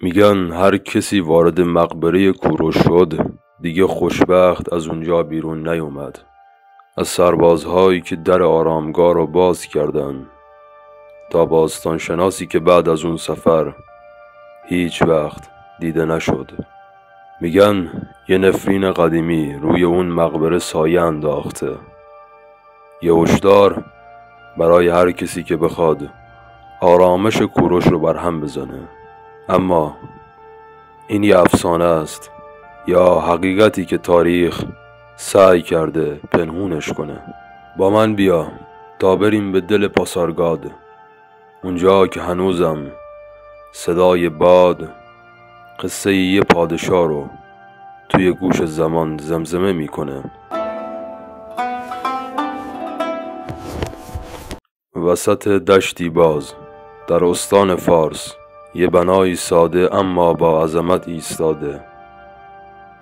میگن هر کسی وارد مقبره کوروش شد دیگه خوشبخت از اونجا بیرون نیومد. از سربازهایی که در آرامگاه رو باز کردن تا باستانشناسی که بعد از اون سفر هیچ وقت دیده نشد. میگن یه نفرین قدیمی روی اون مقبره سایه انداخته، یه هشدار برای هر کسی که بخواد آرامش کوروش رو برهم بزنه. اما این یه افسانه است یا حقیقتی که تاریخ سعی کرده پنهونش کنه. با من بیا تا بریم به دل پاسارگاد، اونجا که هنوزم صدای باد قصه یه پادشاه رو توی گوش زمان زمزمه میکنه. وسط دشتی باز در استان فارس یه بنایی ساده اما با عظمت ایستاده،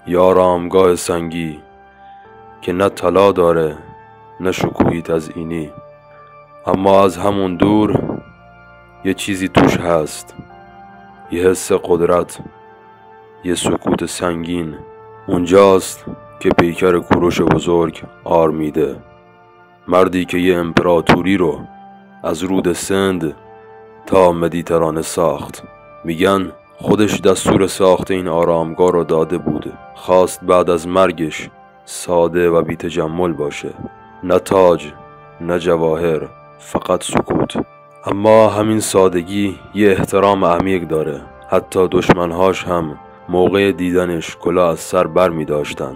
یه آرامگاه سنگی که نه طلا داره نه شکوهی تزئینی، اما از همون دور یه چیزی توش هست، یه حس قدرت، یه سکوت سنگین. اونجاست که پیکر کوروش بزرگ آرمیده، مردی که یه امپراتوری رو از رود سند تا مدیترانه ساخت. میگن خودش دستور ساخت این آرامگاه رو داده بود، خواست بعد از مرگش ساده و بی تجمل باشه، نه تاج نه جواهر، فقط سکوت. اما همین سادگی یه احترام عمیق داره، حتی دشمنهاش هم موقع دیدنش کلاه از سر بر می داشتن.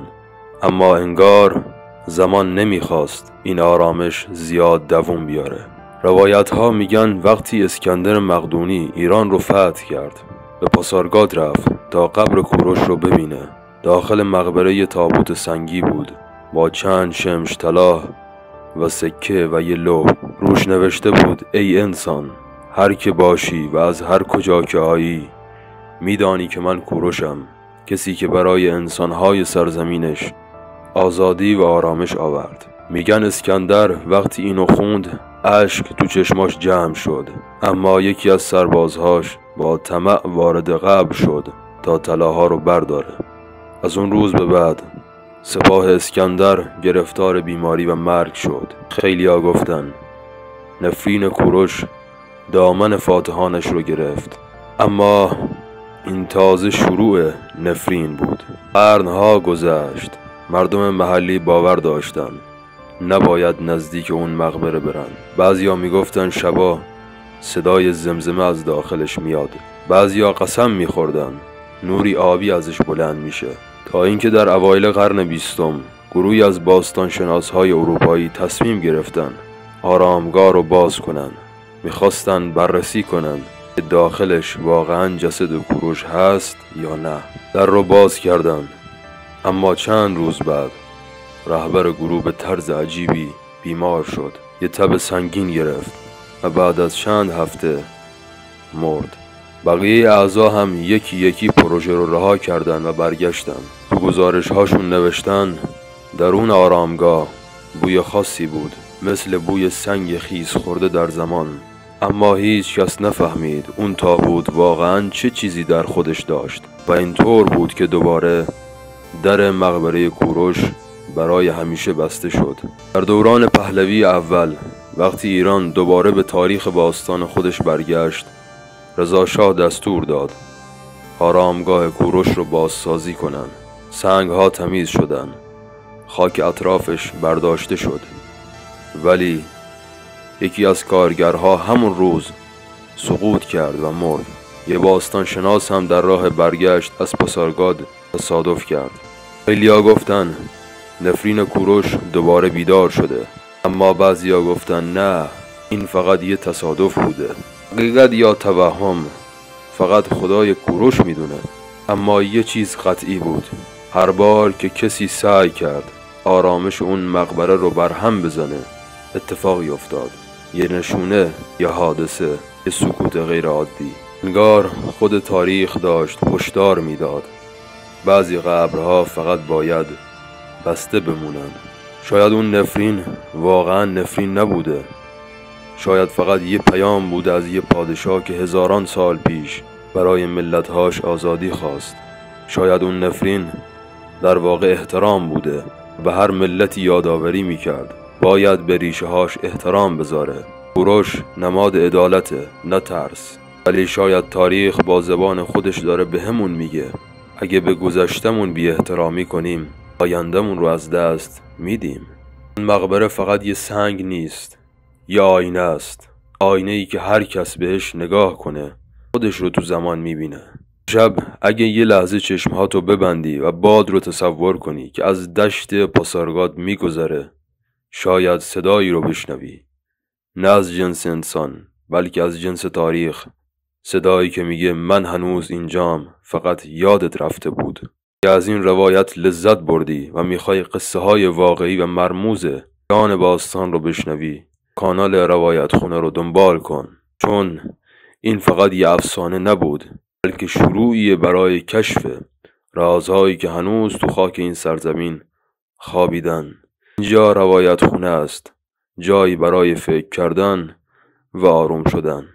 اما انگار زمان نمیخواست این آرامش زیاد دوام بیاره. روایت ها میگن وقتی اسکندر مقدونی ایران رو فتح کرد به پاسارگاد رفت تا قبر کوروش رو ببینه. داخل مقبره یه تابوت سنگی بود با چند شمش طلا و سکه و یه لوح، روش نوشته بود ای انسان، هر که باشی و از هر کجا که آیی، میدانی که من کوروشم، کسی که برای انسانهای سرزمینش آزادی و آرامش آورد. میگن اسکندر وقتی اینو خوند اشک تو چشماش جمع شد، اما یکی از سربازهاش با طمع وارد قبر شد تا طلاها رو برداره. از اون روز به بعد سپاه اسکندر گرفتار بیماری و مرگ شد. خیلیا گفتن نفرین کوروش دامن فاتحانش رو گرفت، اما این تازه شروع نفرین بود. قرنها گذشت، مردم محلی باور داشتن نباید نزدیک اون مقبره برن. بعضیا میگفتن شبا صدای زمزمه از داخلش میاد، بعضیا قسم میخوردن نوری آبی ازش بلند میشه. تا اینکه در اوایل قرن 20 گروهی از باستانشناسهای اروپایی تصمیم گرفتن آرامگاه رو باز کنن. میخواستن بررسی کنن که داخلش واقعا جسد کوروش هست یا نه. در رو باز کردن، اما چند روز بعد رهبر گروه به طرز عجیبی بیمار شد، یه تب سنگین گرفت و بعد از چند هفته مرد. بقیه اعضا هم یکی یکی پروژه رو رها کردن و برگشتن. تو گزارش هاشون نوشتن درون آرامگاه بوی خاصی بود، مثل بوی سنگ خیس خورده در زمان، اما هیچ کس نفهمید اون تابوت واقعا چه چیزی در خودش داشت. و اینطور بود که دوباره در مقبره کوروش برای همیشه بسته شد. در دوران پهلوی اول وقتی ایران دوباره به تاریخ باستان خودش برگشت، رضا شاه دستور داد آرامگاه کوروش رو بازسازی کنن. سنگ ها تمیز شدن، خاک اطرافش برداشته شد، ولی یکی از کارگرها همون روز سقوط کرد و مرد. یه باستان شناس هم در راه برگشت از پاسارگاد تصادف کرد. خیلیا گفتن نفرین کوروش دوباره بیدار شده، اما بعضیا گفتن نه، این فقط یه تصادف بوده، حقیقت یا توهم فقط خدای کوروش میدونه. اما یه چیز قطعی بود، هر بار که کسی سعی کرد آرامش اون مقبره رو برهم بزنه اتفاقی افتاد، یه نشونه، یه حادثه، یه سکوت غیر عادی. انگار خود تاریخ داشت هشدار میداد بعضی قبرها فقط باید بسته بمونن. شاید اون نفرین واقعا نفرین نبوده، شاید فقط یه پیام بوده از یه پادشاه که هزاران سال پیش برای ملتهاش آزادی خواست. شاید اون نفرین در واقع احترام بوده و به هر ملتی یادآوری میکرد باید به ریشه هاش احترام بذاره. کوروش نماد عدالته، نه ترس. ولی شاید تاریخ با زبان خودش داره به همون میگه اگه به گذشتمون بی احترامی کنیم آیندمون رو از دست میدیم. این مقبره فقط یه سنگ نیست، یه آینه است. آینه ای که هر کس بهش نگاه کنه خودش رو تو زمان میبینه. شب اگه یه لحظه چشمهاتو ببندی و باد رو تصور کنی که از دشت پاسارگاد میگذره، شاید صدایی رو بشنوی، نه از جنس انسان بلکه از جنس تاریخ. صدایی که میگه من هنوز اینجام، فقط یادت رفته بود. که از این روایت لذت بردی و میخوای قصه های واقعی و مرموز جان باستان رو بشنوی، کانال روایت خونه رو دنبال کن، چون این فقط یه افسانه نبود بلکه شروعی برای کشف رازهایی که هنوز تو خاک این سرزمین خوابیدن. اینجا روایت خونه است، جایی برای فکر کردن و آروم شدن.